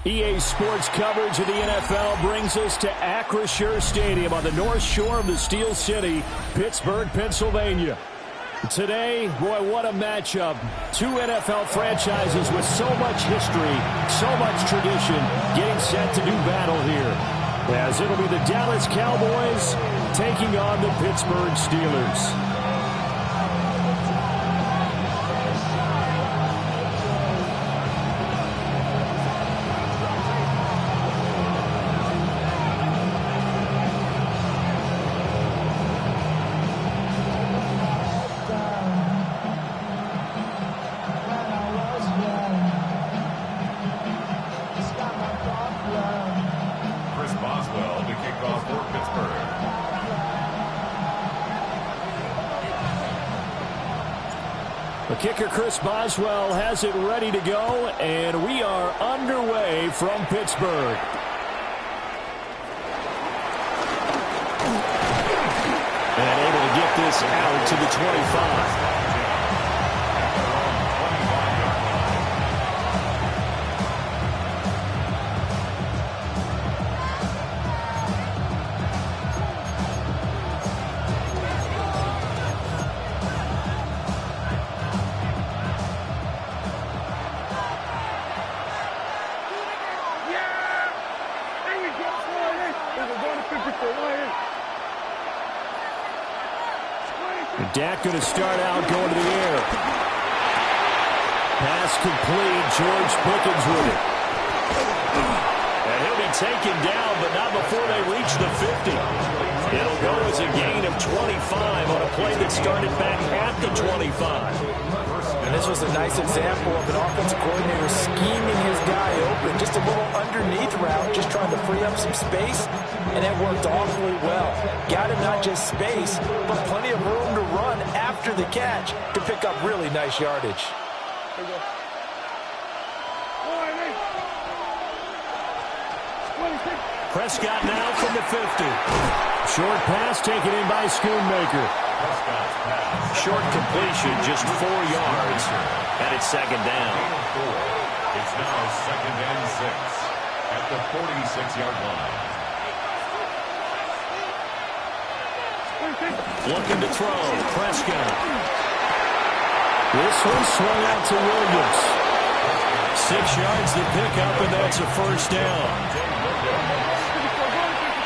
EA Sports coverage of the NFL brings us to Acrisure Stadium on the north shore of the Steel City, Pittsburgh, Pennsylvania. Today, boy, what a matchup. Two NFL franchises with so much history, so much tradition, getting set to do battle here. As it'll be the Dallas Cowboys taking on the Pittsburgh Steelers. Kicker Chris Boswell has it ready to go, and we are underway from Pittsburgh. And able to get this out to the 25. Dak going to start out going to the air. Pass complete. George Pickens with it. And he'll be taken down, but not before they reach the 50. It'll go as a gain of 25 on a play that started back at the 25. And this was a nice example of an offensive coordinator scheming his guy open. Just a little underneath route, just trying to free up some space. And it worked awfully well. Got him not just space, but plenty of room to run after the catch to pick up really nice yardage. Prescott now from the 50. Short pass taken in by Schoonmaker. Short completion, just 4 yards. And it's second down. It's now 2nd and 6 at the 46-yard line. Looking to throw. Prescott. This one swung out to Williams. 6 yards to pick up, and that's a first down.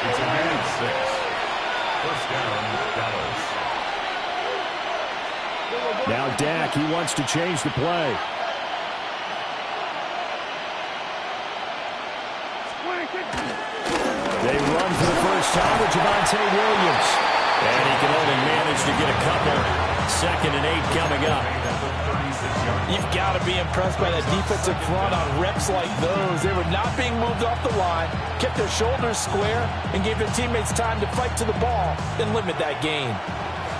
It's a man 6. First down, Dallas. Now Dak, he wants to change the play. They run for the first time with Javonte Williams. And he can only manage to get a couple. 2nd and 8 coming up. You've got to be impressed by that defensive front on reps like those. They were not being moved off the line, kept their shoulders square, and gave their teammates time to fight to the ball and limit that gain.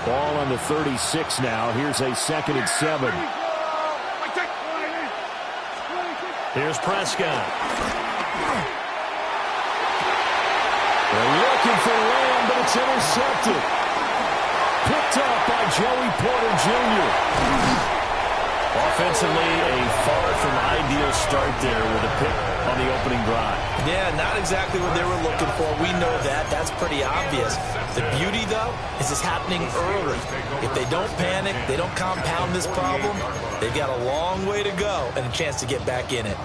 Ball on the 36 now. Here's a 2nd and 7. Here's Prescott. They're looking for Lamb, but it's intercepted. Picked up by Joey Porter Jr. Offensively, a far from ideal start there with a pick on the opening drive. Yeah, not exactly what they were looking for. We know that. That's pretty obvious. The beauty, though, is it's happening early. If they don't panic, they don't compound this problem, they've got a long way to go and a chance to get back in it.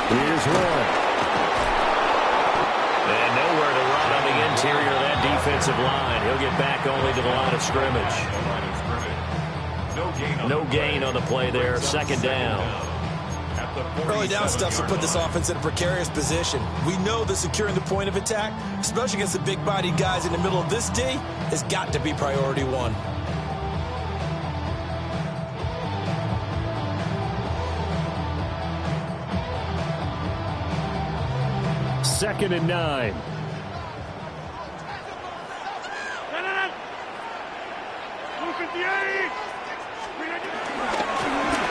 Here's one. And nowhere to run on the interior of that defensive line. He'll get back only to the line of scrimmage. No gain on the play there. 2nd down. Early down stuff will put this offense in a precarious position. We know that securing the point of attack, especially against the big-bodied guys in the middle of this D, has got to be priority one. 2nd and 9.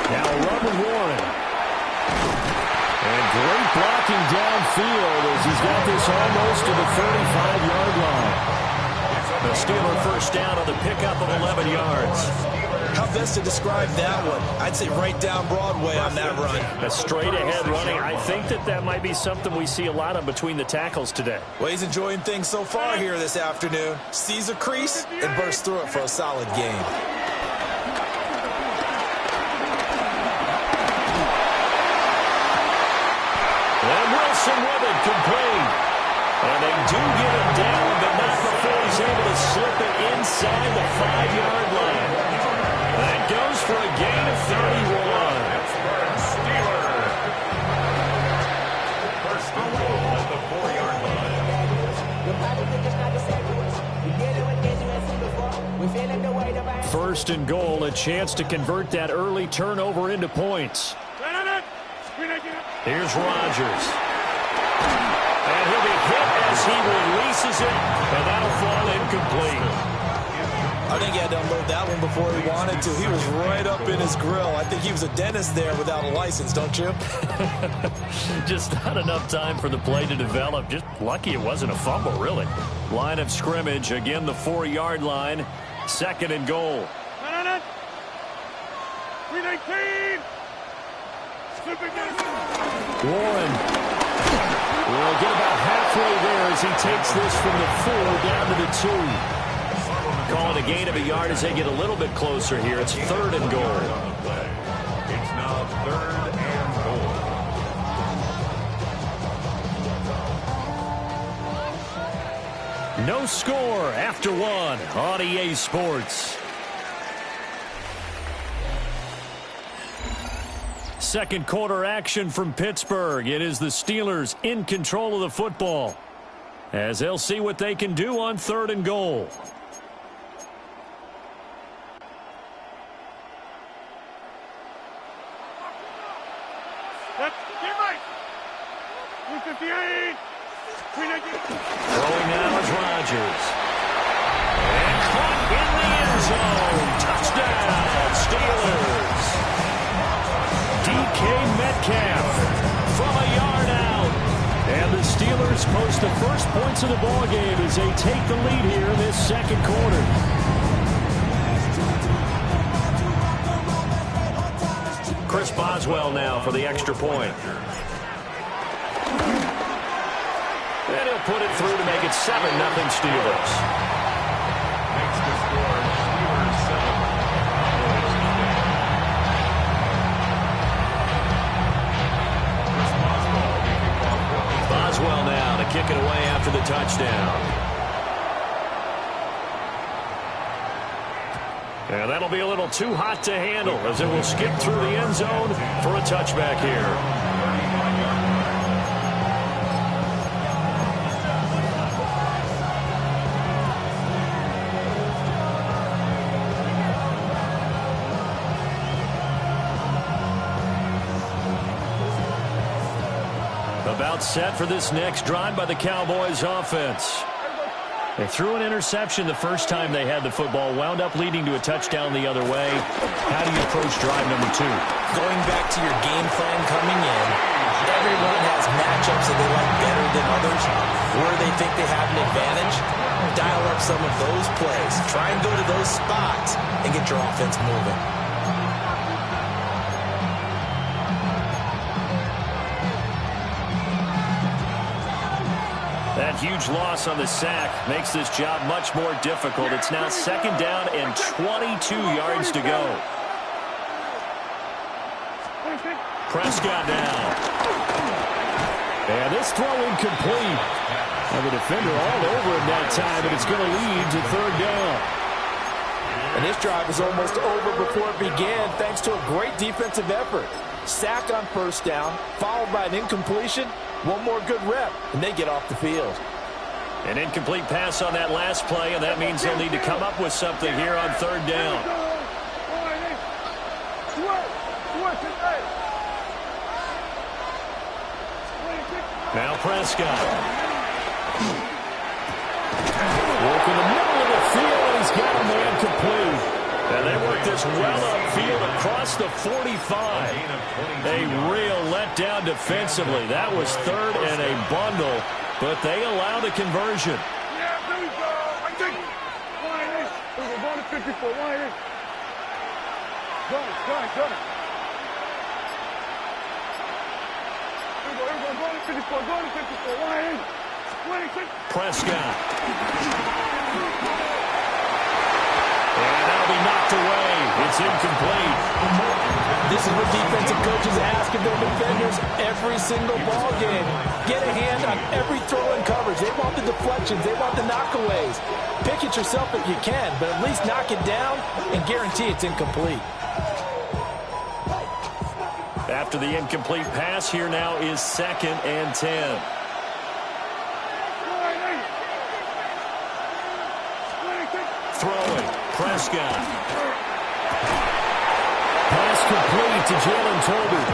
Now run with Warren. And great blocking downfield as he's got this almost to the 35-yard line. The Steeler first down on the pickup of 11 yards. How best to describe that one? I'd say right down Broadway on that run. A straight-ahead running. I think that might be something we see a lot of between the tackles today. Well, he's enjoying things so far here this afternoon. Sees a crease and bursts through it for a solid gain. And Wilson with it, complete. And they do get him down, but not before he's able to slip it inside the 5-yard line. That goes for a gain of 31. First and goal at the 4-yard line. First and goal, a chance to convert that early turnover into points. Here's Rodgers. And he'll be hit as he releases it, and that'll fall incomplete. I think he had to unload that one before he wanted to. He was right up in his grill. I think he was a dentist there without a license, don't you? Just not enough time for the play to develop. Just lucky it wasn't a fumble, really. Line of scrimmage, again the 4-yard line. 2nd and goal. Warren will get about halfway there as he takes this from the 4 down to the 2. Calling a gain of a yard as they get a little bit closer here. It's 3rd and goal. It's now 3rd and goal. No score after 1 on EA Sports. Second quarter action from Pittsburgh. It is the Steelers in control of the football as they'll see what they can do on 3rd and goal. Throwing now is Rodgers. And caught in the end zone. Touchdown, Steelers. DK Metcalf from a yard out. And the Steelers post the first points of the ballgame as they take the lead here in this 2nd quarter. Chris Boswell now for the extra point. And he'll put it through to make it 7-0 Steelers. Makes the score Steelers 7. Boswell now to kick it away after the touchdown. And that'll be a little too hot to handle as it will skip through the end zone for a touchback here. About set for this next drive by the Cowboys offense. They threw an interception the first time they had the football, wound up leading to a touchdown the other way. How do you approach drive number 2? Going back to your game plan coming in, everyone has matchups that they like better than others, where they think they have an advantage. Dial up some of those plays. Try and go to those spots and get your offense moving. That huge loss on the sack makes this job much more difficult. It's now 2nd down and 22 yards to go. Prescott now. And this throw incomplete. And the defender all over him that time, and it's going to lead to 3rd down. And this drive was almost over before it began thanks to a great defensive effort. Sack on 1st down, followed by an incompletion. One more good rep, and they get off the field. An incomplete pass on that last play, and that means they'll need to come up with something here on 3rd down. Now Prescott. Work in the middle of the field, and he's got a man complete. And they work this well upfield across the 45. A real letdown defensively. That was third and a bundle, but they allow the conversion. Yeah, there we go. I think. We're going to 54. Why? Go. Prescott. And that'll be knocked away. It's incomplete. This is what defensive coaches ask of their defenders every single ball game. Get a hand on every throw in coverage. They want the deflections. They want the knockaways. Pick it yourself if you can, but at least knock it down and guarantee it's incomplete. After the incomplete pass, here now is 2nd and 10. Throwing. Prescott. Pass complete to Jalen Tolbert.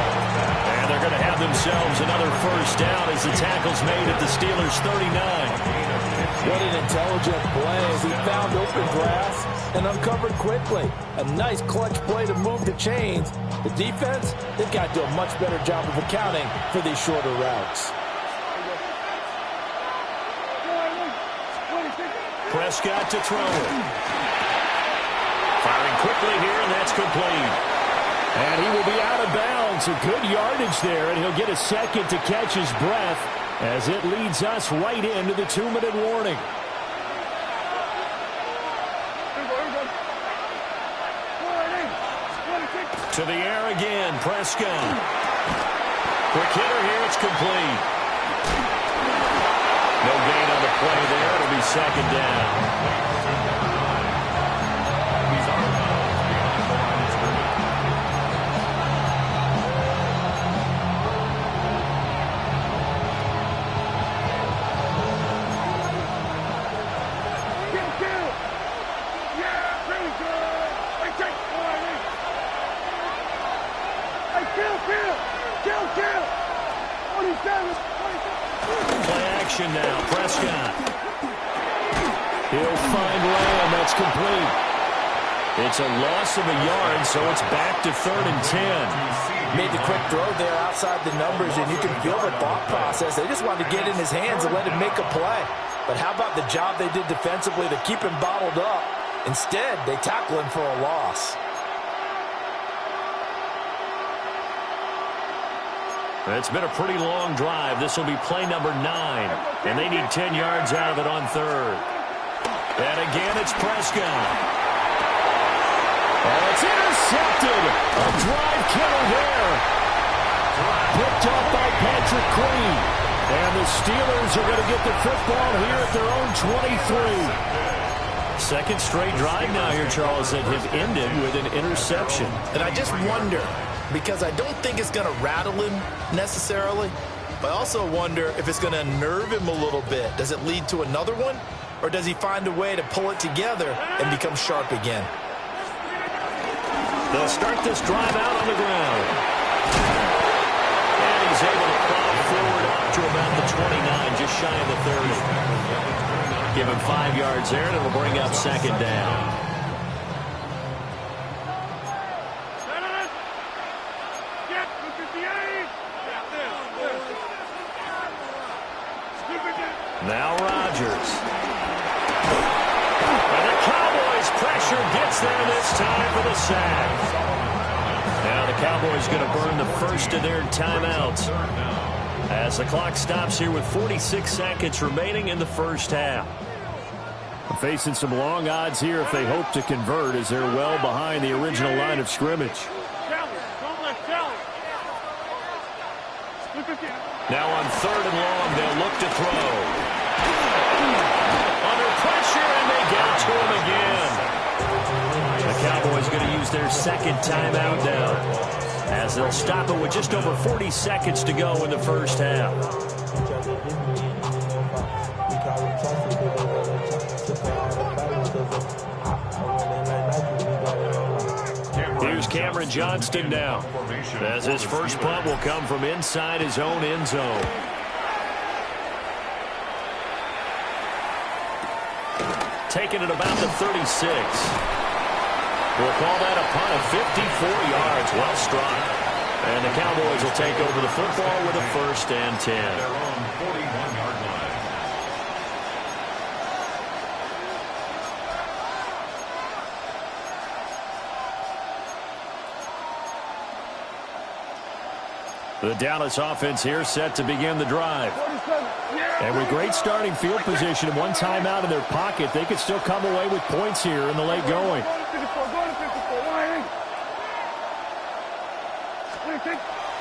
And they're going to have themselves another first down as the tackle's made at the Steelers' 39. What an intelligent play as he found open grass and uncovered quickly. A nice clutch play to move the chains. The defense, they've got to do a much better job of accounting for these shorter routes. Prescott to throw it. Firing quickly here, and that's complete. And he will be out of bounds. A good yardage there, and he'll get a second to catch his breath as it leads us right into the 2-minute warning. To the air again, Prescott. Quick hitter here, it's complete. No gain on the play there. It'll be 2nd down. Play action now, Prescott. He'll find Lamb, that's complete. It's a loss of a yard, so it's back to 3rd and 10. Made the quick throw there outside the numbers, and you can feel the thought process. They just wanted to get in his hands and let him make a play. But how about the job they did defensively to keep him bottled up? Instead, they tackle him for a loss. It's been a pretty long drive. This will be play number 9, and they need 10 yards out of it on 3rd. And again, it's Prescott. Oh, it's intercepted. A drive killer there. Picked off by Patrick Queen. And the Steelers are going to get the football here at their own 23. Second straight drive now here, Charles, that have ended with an interception. And I just wonder, because I don't think it's going to rattle him necessarily, but I also wonder if it's going to unnerve him a little bit. Does it lead to another one, or does he find a way to pull it together and become sharp again? They'll start this drive out on the ground. And he's able to plow forward up to about the 29, just shy of the 30. Give him 5 yards there, and it'll bring up 2nd down. Now Rodgers. And the Cowboys pressure gets there this time for the sack. Now the Cowboys going to burn the first of their timeouts as the clock stops here with 46 seconds remaining in the first half. Facing some long odds here if they hope to convert, as they're well behind the original line of scrimmage. Now on 3rd and long, they'll look to throw. Under pressure, and they get it to him again. The Cowboys going to use their 2nd timeout now, as they'll stop it with just over 40 seconds to go in the first half. Here's Cameron Johnston now, as his first punt will come from inside his own end zone. taken at about the 36. We'll call that a punt of 54 yards. Well struck. And the Cowboys will take over the football with a 1st and 10. Their own 41-yard line. The Dallas offense here set to begin the drive. And with great starting field position and one timeout in their pocket, they could still come away with points here in the late going.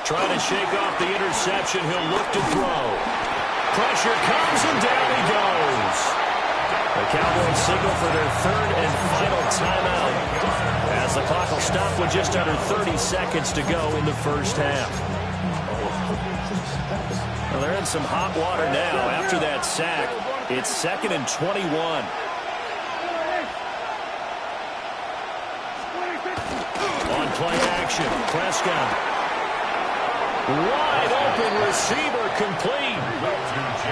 Trying to shake off the interception. He'll look to throw. Pressure comes and down he goes. The Cowboys signal for their 3rd and final timeout as the clock will stop with just under 30 seconds to go in the first half. Well, they're in some hot water now after that sack. It's 2nd and 21. On play action, Prescott. Wide open receiver complete.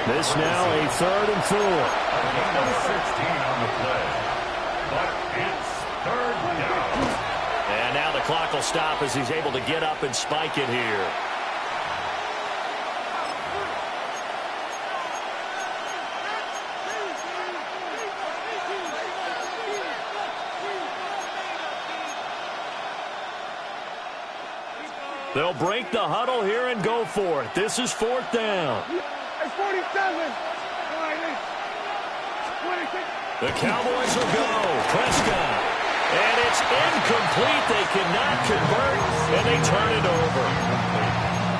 This now a 3rd and 4. 16 on the play. But it's 3rd down. And now the clock will stop as he's able to get up and spike it here. They'll break the huddle here and go for it. This is 4th down. It's 47. The Cowboys will go. Prescott. And it's incomplete. They cannot convert, and they turn it over.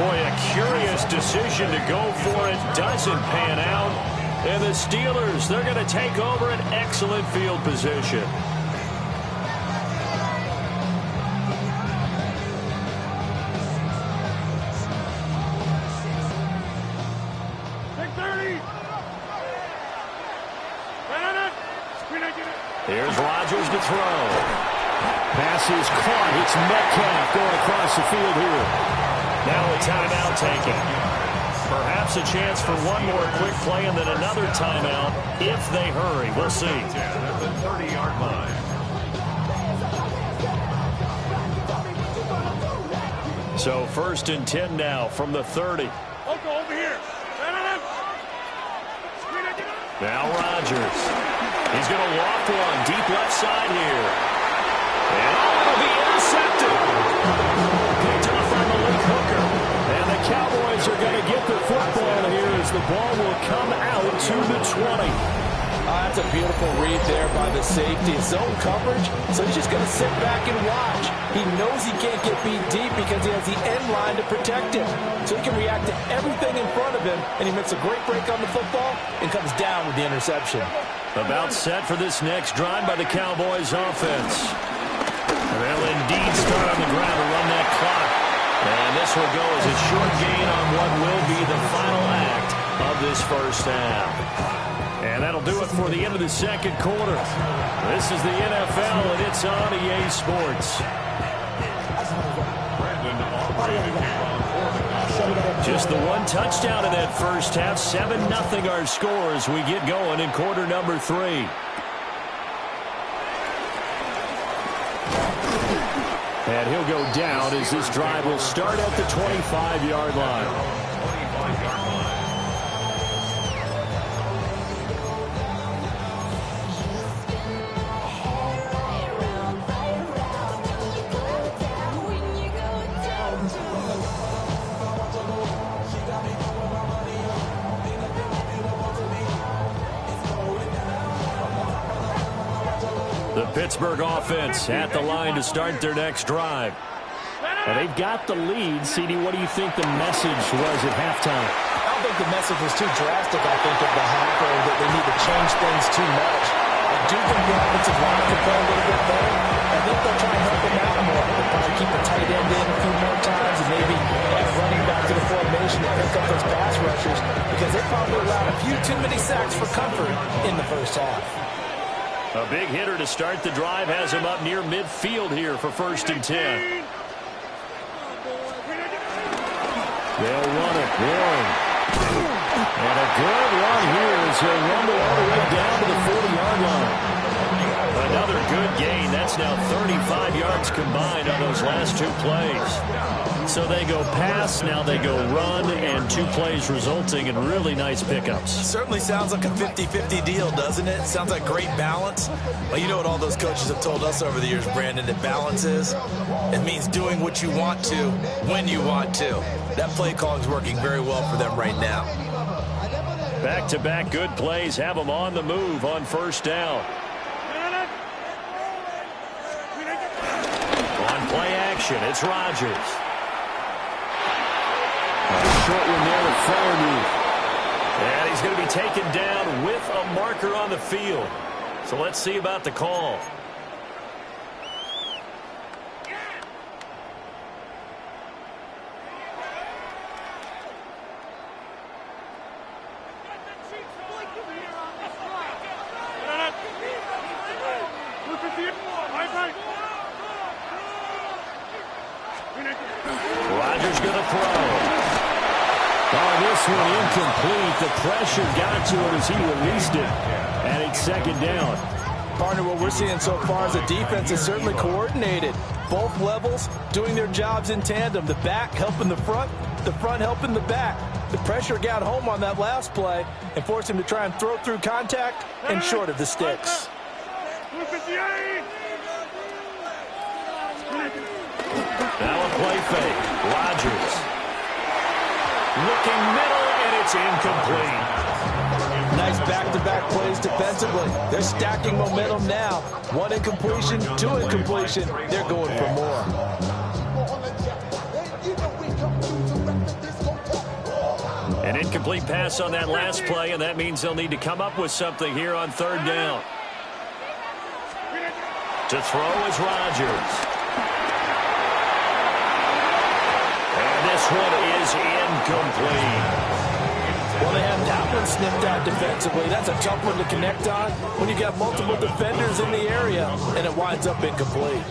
Boy, a curious decision to go for it. Doesn't pan out. And the Steelers, they're going to take over an excellent field position. Here's Rodgers to throw. Pass is caught. It's Metcalf going across the field here. Now a timeout taken. Perhaps a chance for one more quick play and then another timeout if they hurry. We'll see. At the 30-yard line. So 1st and 10 now from the 30. Over here. Now Rodgers. He's going to walk one deep left side here. And it'll be intercepted. Picked off on the late hooker. And the Cowboys are going to get the football here as the ball will come out to the 20. That's a beautiful read there by the safety. Zone coverage, so he's just going to sit back and watch. He knows he can't get beat deep because he has the end line to protect him. So he can react to everything in front of him, and he makes a great break on the football and comes down with the interception. About set for this next drive by the Cowboys offense. They'll indeed start on the ground to run that clock. And this will go as a short gain on what will be the final act of this first half. And that'll do it for the end of the second quarter. This is the NFL, and it's on EA Sports. Just the one touchdown in that first half. 7-0 our score as we get going in quarter number 3. And he'll go down as this drive will start at the 25-yard line. The Pittsburgh offense at the line to start their next drive. And they've got the lead. CD, what do you think the message was at halftime? I don't think the message was too drastic, I think, at the half, or that they need to change things too much. I do think the offensive line can play a little bit better. I think they'll try and help them out more. They'll probably keep the tight end in a few more times and maybe add running back to the formation to pick up those pass rushers because they probably allowed a few too many sacks for comfort in the first half. A big hitter to start the drive has him up near midfield here for 1st and 10. They'll run it. 1. And a good run here as he'll rumble all the way down to the 40-yard line. Another good gain. That's now 35 yards combined on those last two plays. So they go pass, now they go run, and 2 plays resulting in really nice pickups. Certainly sounds like a 50-50 deal, doesn't it? Sounds like great balance. Well, you know what all those coaches have told us over the years, Brandon, that balance is? It means doing what you want to when you want to. That play calling is working very well for them right now. Back-to-back good plays have them on the move on first down. On play action, it's Rodgers. Short one there with Freiermuth. And he's going to be taken down with a marker on the field. So let's see about the call. Rodgers going to throw. Oh, this one incomplete. The pressure got to him as he released it. And it's second down. Partner, what we're seeing so far is the defense is certainly coordinated. Both levels doing their jobs in tandem. The back helping the front helping the back. The pressure got home on that last play and forced him to try and throw through contact and short of the sticks. Now a play fake. Rodgers. Looking middle, and it's incomplete. Nice back-to-back plays defensively. They're stacking momentum now. 1 incompletion, 2 incompletion. They're going for more. An incomplete pass on that last play, and that means they'll need to come up with something here on third down. To throw is Rodgers. This one is incomplete. Well, they have that one sniffed out defensively. That's a tough one to connect on when you got multiple defenders in the area, and it winds up incomplete.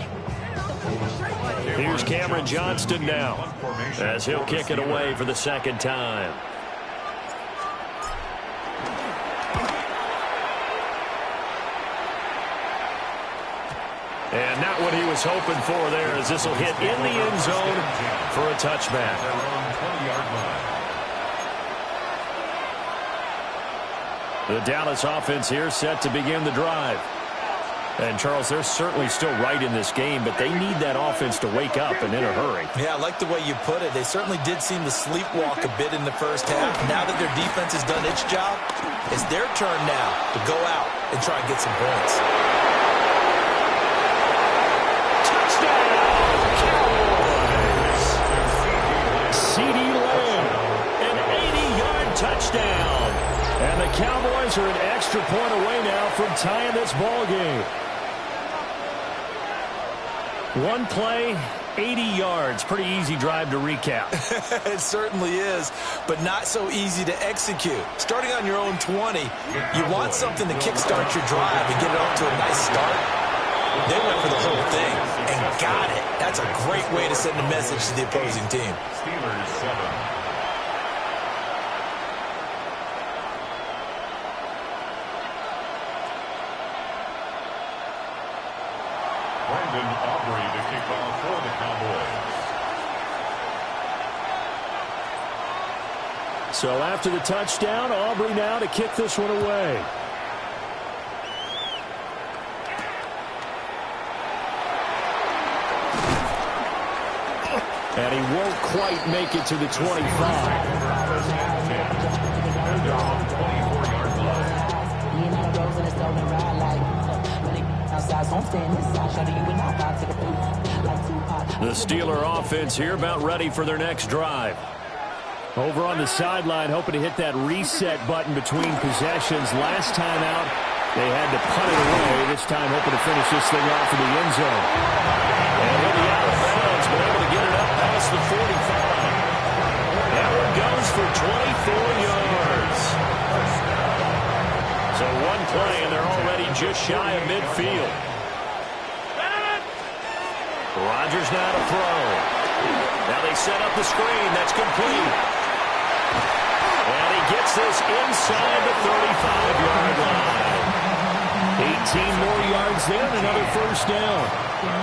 Here's Cameron Johnston now, as he'll kick it away for the second time. And not what he was hoping for there, as this will hit in the end zone for a touchback. The Dallas offense here set to begin the drive. And, Charles, they're certainly still right in this game, but they need that offense to wake up and in a hurry. Yeah, I like the way you put it. They certainly did seem to sleepwalk a bit in the first half. Now that their defense has done its job, it's their turn now to go out and try and get some points. CeeDee Lamb, an 80-yard touchdown. And the Cowboys are an extra point away now from tying this ball game. One play, 80 yards. Pretty easy drive to recap. It certainly is, but not so easy to execute. Starting on your own 20, you want something to kickstart your drive and get it off to a nice start. They went for the whole thing and got it. That's a great way to send a message to the opposing team. Steelers 7. Brandon Aubrey to kick off for the Cowboys. So after the touchdown, Aubrey now to kick this one away. And he won't quite make it to the 25. The Steeler offense here about ready for their next drive. Over on the sideline, hoping to hit that reset button between possessions. Last time out, they had to punt it away. This time, hoping to finish this thing off in the end zone. And he'll be out of bounds, but able to get it up past the 45. That one goes for 24 yards. So one play, and they're already just shy of midfield. Rodgers now to throw. Now they set up the screen. That's complete. And he gets this inside the 35-yard line. 18 more yards there and another first down.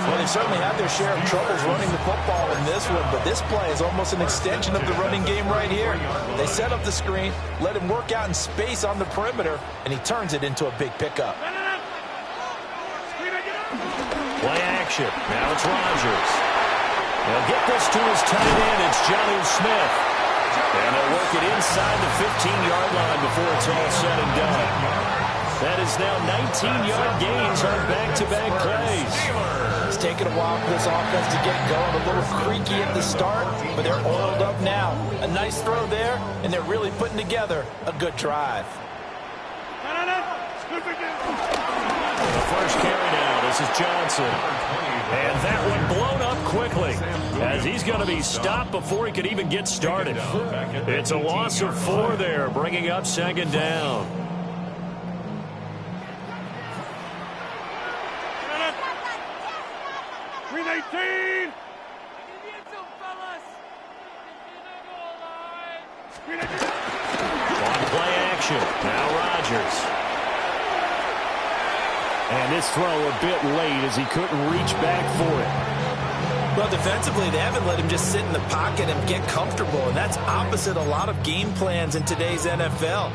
Well, they certainly have their share of troubles running the football in this one, but this play is almost an extension of the running game right here. They set up the screen, let him work out in space on the perimeter, and he turns it into a big pickup. Play action. Now it's Rodgers. They'll get this to his tight end. It's Jonnu Smith. And they'll work it inside the 15-yard line before it's all said and done. That is now 19-yard gains on back-to-back plays. It's taken a while for this offense to get going. A little creaky at the start, but they're oiled up now. A nice throw there, and they're really putting together a good drive. The first carry now. This is Johnson. And that one blown up quickly as he's going to be stopped before he could even get started. It's a loss of 4 there, bringing up second down. Green 18! On play action. Now Rodgers. And this throw a bit late as he couldn't reach back for it. Well, defensively, they haven't let him just sit in the pocket and get comfortable, and that's opposite a lot of game plans in today's NFL.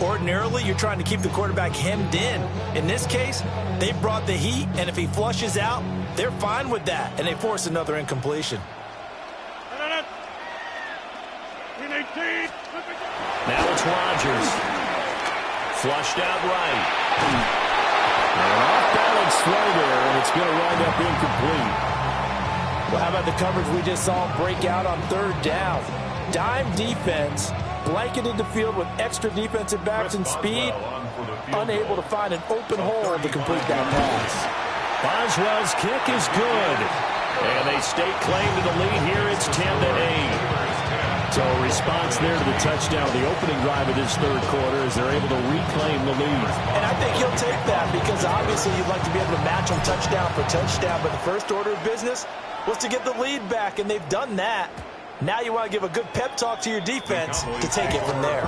Ordinarily, you're trying to keep the quarterback hemmed in. In this case, they brought the heat, and if he flushes out, they're fine with that, and they force another incompletion. Now it's Rodgers. Flushed out right. An off-balance throw there, and it's going to wind up incomplete. Well, how about the coverage we just saw him break out on third down? Dime defense, blanketed the field with extra defensive backs and speed, unable to find an open hole to complete that pass. Boswell's kick is good. And they stake claim to the lead here. It's 10-8. So a response there to the touchdown, the opening drive of this third quarter, as they're able to reclaim the lead. And I think he'll take that because obviously you'd like to be able to match him touchdown for touchdown, but the first order of business was to get the lead back, and they've done that. Now you want to give a good pep talk to your defense to take it from there.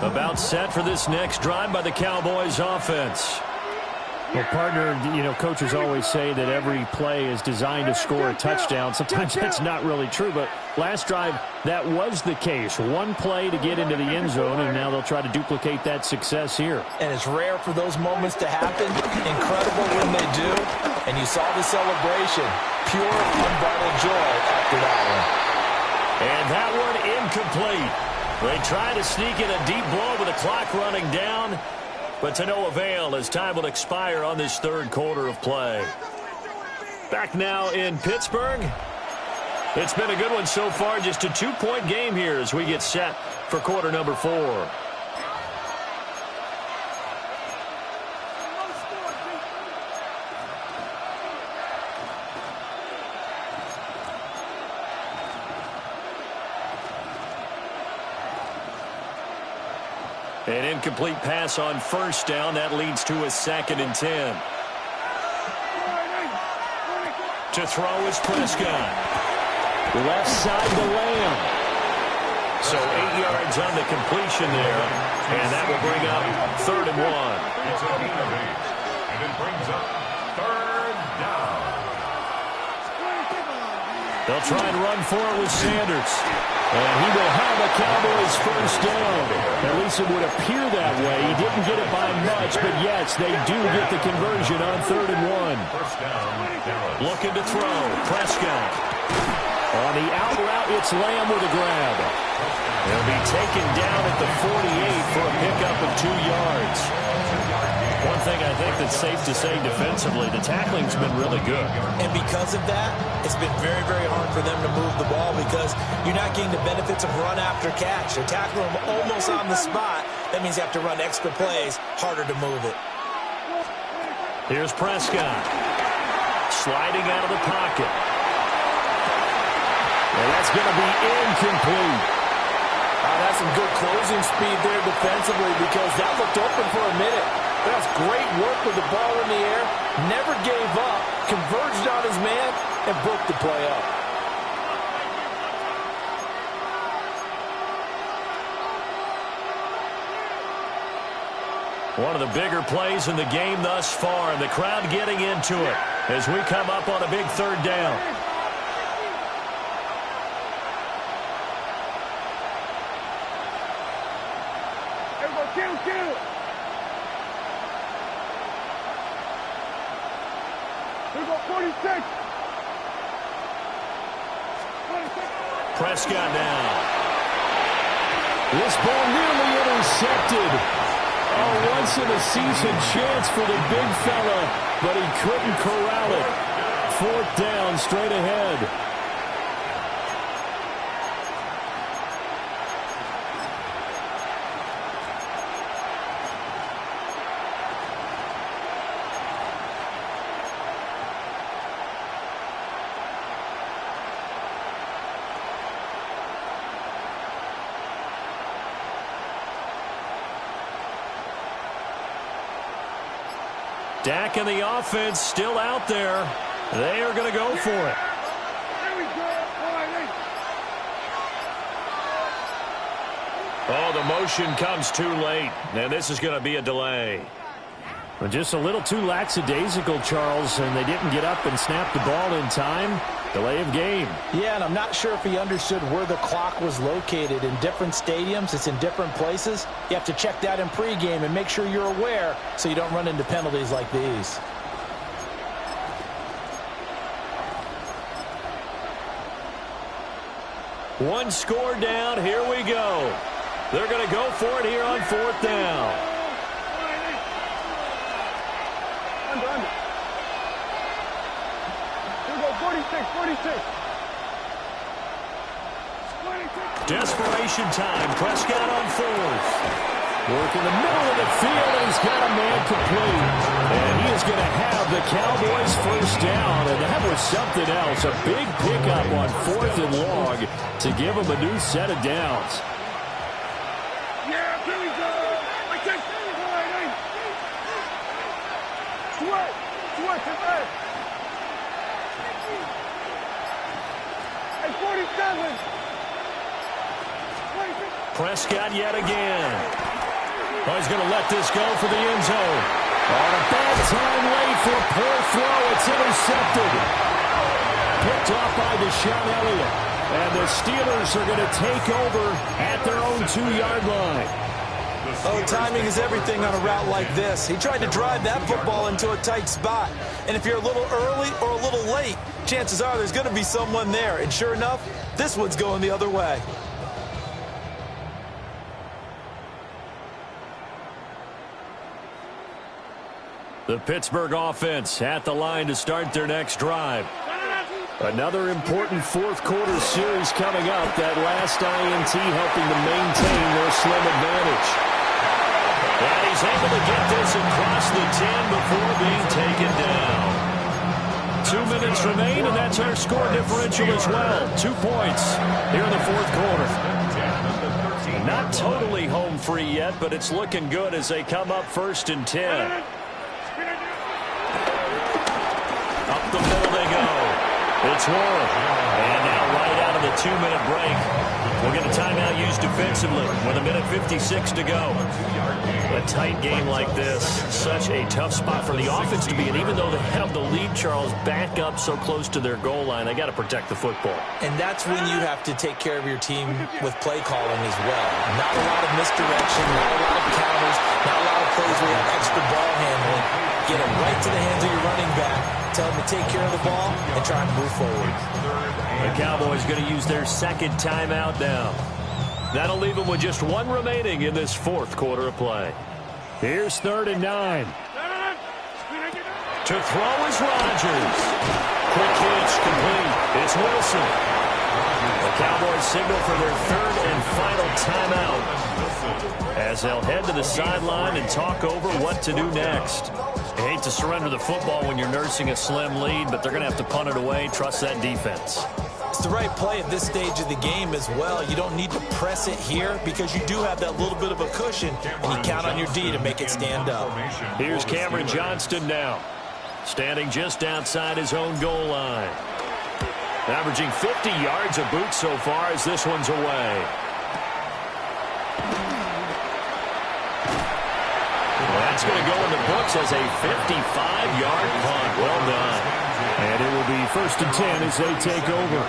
About set for this next drive by the Cowboys offense. Well, partner, coaches always say that every play is designed to score a touchdown. Sometimes that's not really true, but last drive, that was the case. One play to get into the end zone, and now they'll try to duplicate that success here. And it's rare for those moments to happen. Incredible when they do. And you saw the celebration. Pure, unbridled joy after that one. And that one incomplete. They try to sneak in a deep blow with the clock running down, but to no avail as time will expire on this third quarter of play. Back now in Pittsburgh. It's been a good one so far. Just a 2-point game here as we get set for quarter number 4. An incomplete pass on first down. That leads to a 2nd and 10. To throw is Prescott. Left side to Lamb. So 8 yards on the completion there. And that will bring up 3rd and 1. It's a gain of 8. And it brings up 3rd down. They'll try and run for it with Sanders. And he will have a Cowboys first down. At least it would appear that way. He didn't get it by much, but yes, they do get the conversion on 3rd and 1. First down, Dallas. Looking to throw. Prescott. On the out route, it's Lamb with a grab. He'll be taken down at the 48 for a pickup of 2 yards. One thing I think that's safe to say defensively, the tackling's been really good. And because of that, it's been very, very hard for them to move the ball because you're not getting the benefits of run after catch. They're tackling them almost on the spot. That means you have to run extra plays, harder to move it. Here's Prescott. Sliding out of the pocket. And that's going to be incomplete. That's some good closing speed there defensively because that looked open for a minute. That's great work with the ball in the air. Never gave up, converged on his man, and broke the play up. One of the bigger plays in the game thus far, and the crowd getting into it as we come up on a big third down. Kill. Here we go, 46. Prescott now. This ball nearly intercepted. Oh, once-in-a-season chance for the big fella, but he couldn't corral it. Fourth down, straight ahead. Dak and the offense still out there. They are going to go for it. Oh, the motion comes too late, and this is going to be a delay. Well, just a little too lackadaisical, Charles, and they didn't get up and snap the ball in time. Delay of game. Yeah, and I'm not sure if he understood where the clock was located. In different stadiums, it's in different places. You have to check that in pregame and make sure you're aware so you don't run into penalties like these. One score down. Here we go. They're going to go for it here on fourth down. Under. Here we go, 46. Desperation time. Prescott on fourth. Work in the middle of the field, and he's got a man complete. And he is going to have the Cowboys first down, and that was something else. A big pickup on fourth and long to give him a new set of downs. Yeah, here we go. I can't see it right. Sweat. Hey, 47. Prescott yet again. Oh, he's going to let this go for the end zone. On a bad time late for a poor throw. It's intercepted. Picked off by Deshaun Elliott. And the Steelers are going to take over at their own 2-yard line. Oh, timing is everything on a route like this. He tried to drive that football into a tight spot. And if you're a little early or a little late, chances are there's going to be someone there. And sure enough, this one's going the other way. The Pittsburgh offense at the line to start their next drive. Another important fourth-quarter series coming up. That last INT helping to maintain their slim advantage. And he's able to get this across the 10 before being taken down. 2 minutes remain, and that's our score differential as well. 2 points here in the fourth quarter. Not totally home free yet, but it's looking good as they come up first and 10. Up the middle they go. It's Warren. And now right out of the 2-minute break, we'll get a timeout used defensively with 1:56 to go. A tight game like this, such a tough spot for the offense to be in. Even though they have the lead, Charles, back up so close to their goal line, they got to protect the football. And that's when you have to take care of your team with play calling as well. Not a lot of misdirection, not a lot of counters, not a lot of plays where you have extra ball handling. Get it right to the hands of your running back. Tell them to take care of the ball and try and move forward. The Cowboys going to use their second timeout now. That'll leave them with just 1 remaining in this fourth quarter of play. Here's 3rd and 9. To throw is Rodgers. Quick hitch complete. It's Wilson. The Cowboys signal for their 3rd and final timeout as they'll head to the sideline and talk over what to do next. You hate to surrender the football when you're nursing a slim lead, but they're going to have to punt it away. Trust that defense. It's the right play at this stage of the game as well. You don't need to press it here because you do have that little bit of a cushion, and you count on your D to make it stand up. Here's Cameron Johnston now, standing just outside his own goal line. Averaging 50 yards a boot so far as this one's away. That's going to go in the books as a 55-yard punt. Well done. And it will be 1st and 10 as they take over.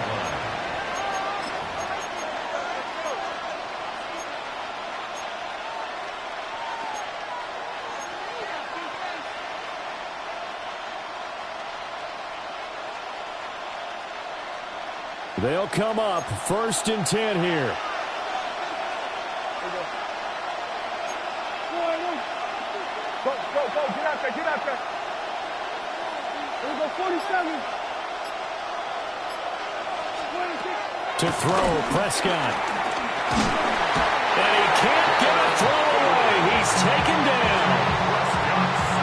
They'll come up 1st and 10 here. Go, get out there. Here we go, 47. 26. To throw, Prescott. And he can't get a throw away. He's taken down.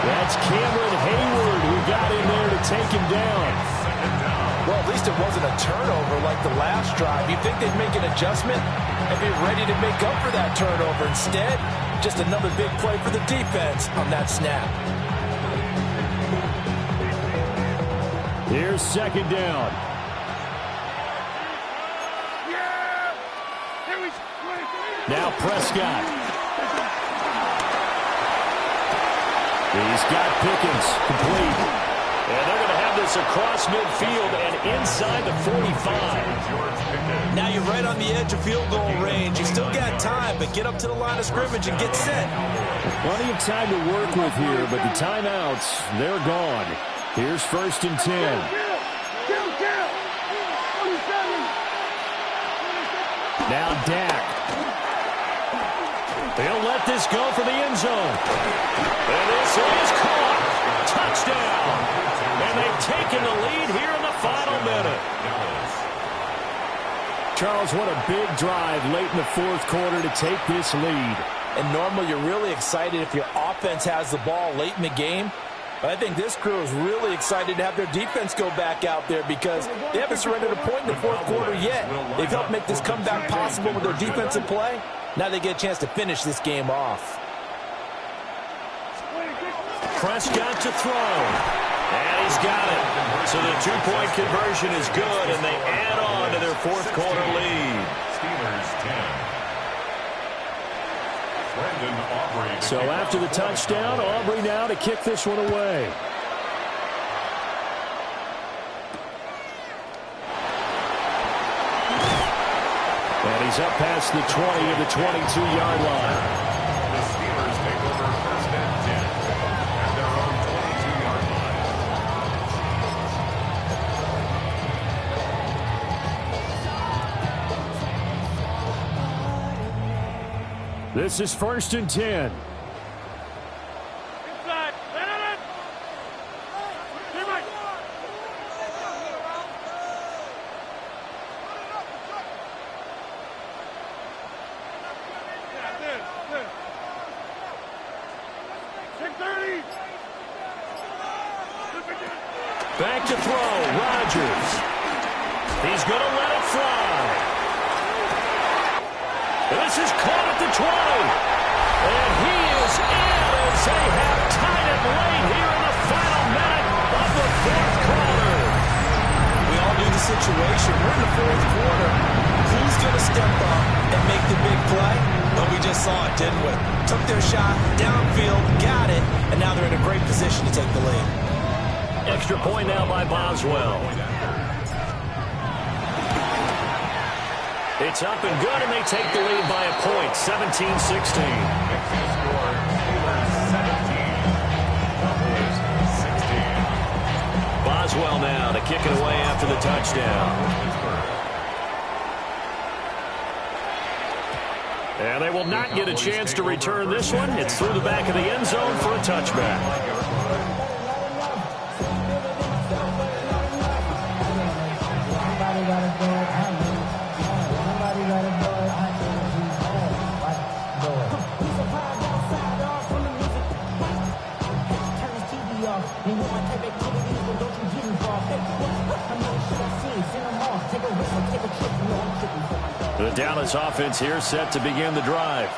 That's Cameron Hayward who got in there to take him down. Well, at least it wasn't a turnover like the last drive. You'd think they'd make an adjustment and be ready to make up for that turnover. Instead, just another big play for the defense on that snap. Here's 2nd down. Now Prescott. He's got Pickens complete. And they're going to have this across midfield and inside the 45. Now you're right on the edge of field goal range. You still got time, but get up to the line of scrimmage and get set. Plenty of time to work with here, but the timeouts, they're gone. Here's 1st and 10. Now Dak. They'll let this go for the end zone. And this is caught. Touchdown. And they've taken the lead here in the final minute. Charles, what a big drive late in the 4th quarter to take this lead. And normally you're really excited if your offense has the ball late in the game. But I think this crew is really excited to have their defense go back out there because they haven't surrendered a point in the 4th quarter yet. They've helped make this comeback possible with their defensive play. Now they get a chance to finish this game off. Prescott to throw. And he's got it. So the 2-point conversion is good, and they add on to their 4th quarter lead. Steelers 10. So after the touchdown, Aubrey now to kick this one away. And he's up past the 20 of the 22-yard line. The Steelers take over 1st and 10 at their own 22-yard line. This is 1st and 10. Inside. Back to throw, Rodgers. He's going to let it fly. This is caught at the 20. And he is in as they have tied it late here in the final minute of the 4th quarter. We all knew the situation. We're in the 4th quarter. Who's going to step up and make the big play? Well, we just saw it, didn't we? Took their shot, downfield, got it, and now they're in a great position to take the lead. Extra point now by Boswell. It's up and good, and they take the lead by a point, 17-16. Boswell now to kick it away after the touchdown. And they will not get a chance to return this one. It's through the back of the end zone for a touchback. The Dallas offense here set to begin the drive.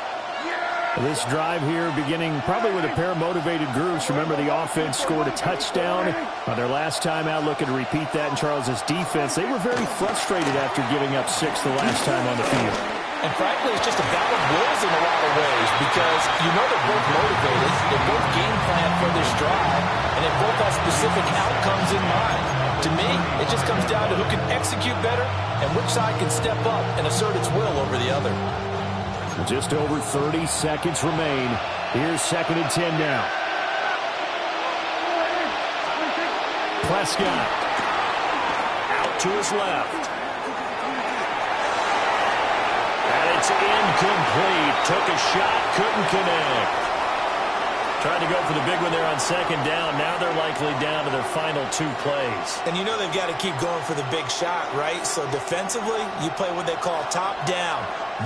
This drive here beginning probably with a pair of motivated groups. Remember, the offense scored a touchdown on their last time out, looking to repeat that in Charles' defense. They were very frustrated after giving up 6 the last time on the field. And frankly, it's just a battle of wills in a lot of ways because you know they're both motivated, they both game plan for this drive, and they both have specific outcomes in mind. To me, it just comes down to who can execute better and which side can step up and assert its will over the other. Just over 30 seconds remain. Here's 2nd and 10 now. Prescott out to his left. And it's incomplete. Took a shot, couldn't connect. Trying to go for the big one there on 2nd down. Now they're likely down to their final 2 plays. And you know they've got to keep going for the big shot, right? So defensively, you play what they call top down.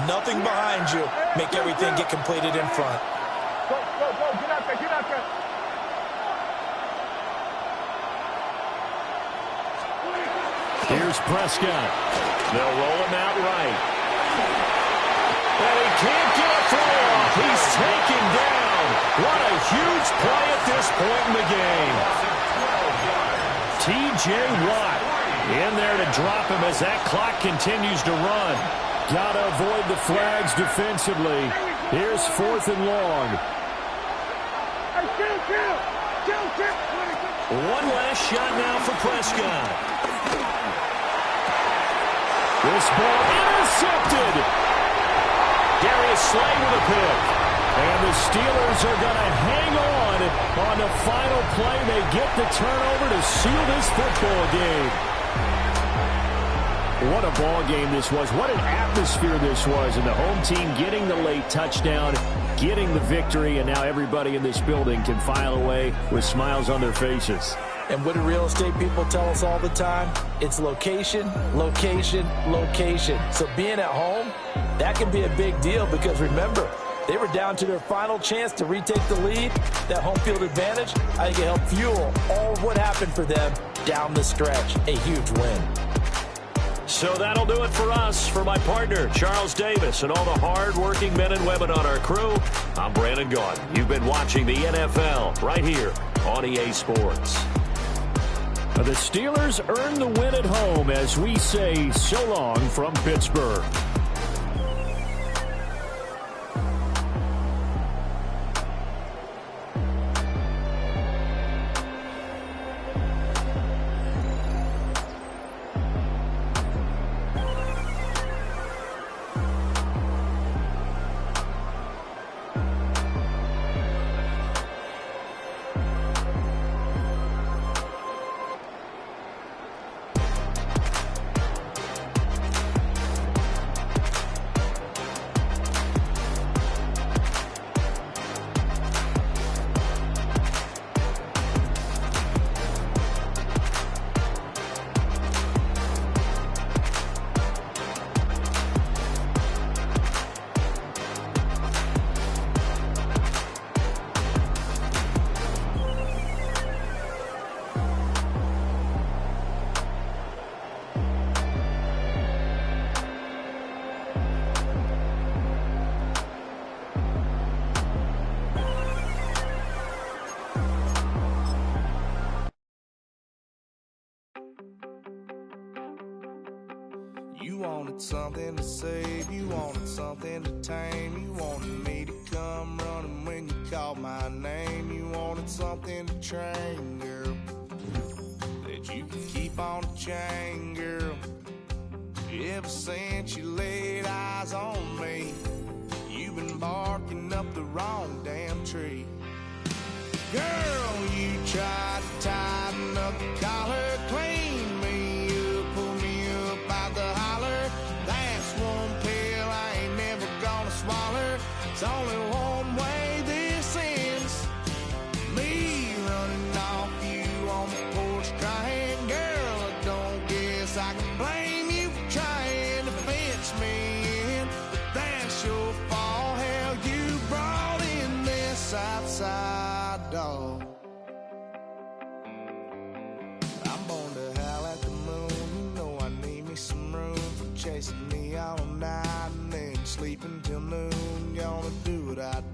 Nothing behind you. Make everything get completed in front. Go, go, go. Get out there, get out there. Here's Prescott. They'll roll him out right. And he can't get a throw off. He's taken down. What a huge play at this point in the game. T.J. Watt in there to drop him as that clock continues to run. Got to avoid the flags defensively. Here's 4th and long. Hey, chill. One last shot now for Prescott. This ball intercepted. Darius Slay with a pick. And the Steelers are going to hang on the final play. They get the turnover to seal this football game. What a ball game this was. What an atmosphere this was. And the home team getting the late touchdown, getting the victory, and now everybody in this building can file away with smiles on their faces. And what do real estate people tell us all the time? It's location, location, location. So being at home, that can be a big deal because remember, they were down to their final chance to retake the lead. That home field advantage, I think it helped fuel all of what happened for them down the stretch. A huge win. So that'll do it for us. For my partner, Charles Davis, and all the hard-working men and women on our crew, I'm Brandon Gaudin. You've been watching the NFL right here on EA Sports. The Steelers earn the win at home as we say so long from Pittsburgh. You wanted something to save, you wanted something to tame, you wanted me to come running when you called my name, you wanted something to train, girl, that you could keep on the chain, girl. Ever since you laid eyes on me, you've been barking up the wrong damn tree. Girl, you tried to tighten up the collar, clean me up, pull me up out the holler. That's one pill I ain't never gonna swallow. It's only one way this ends. Me running off you on the porch crying. Girl, I don't guess I can blame you for trying to fence me in. But that's your fault, hell, you brought in this outside dog. I'm born to howl at the moon, you know I need me some sleep until noon. Gonna do what I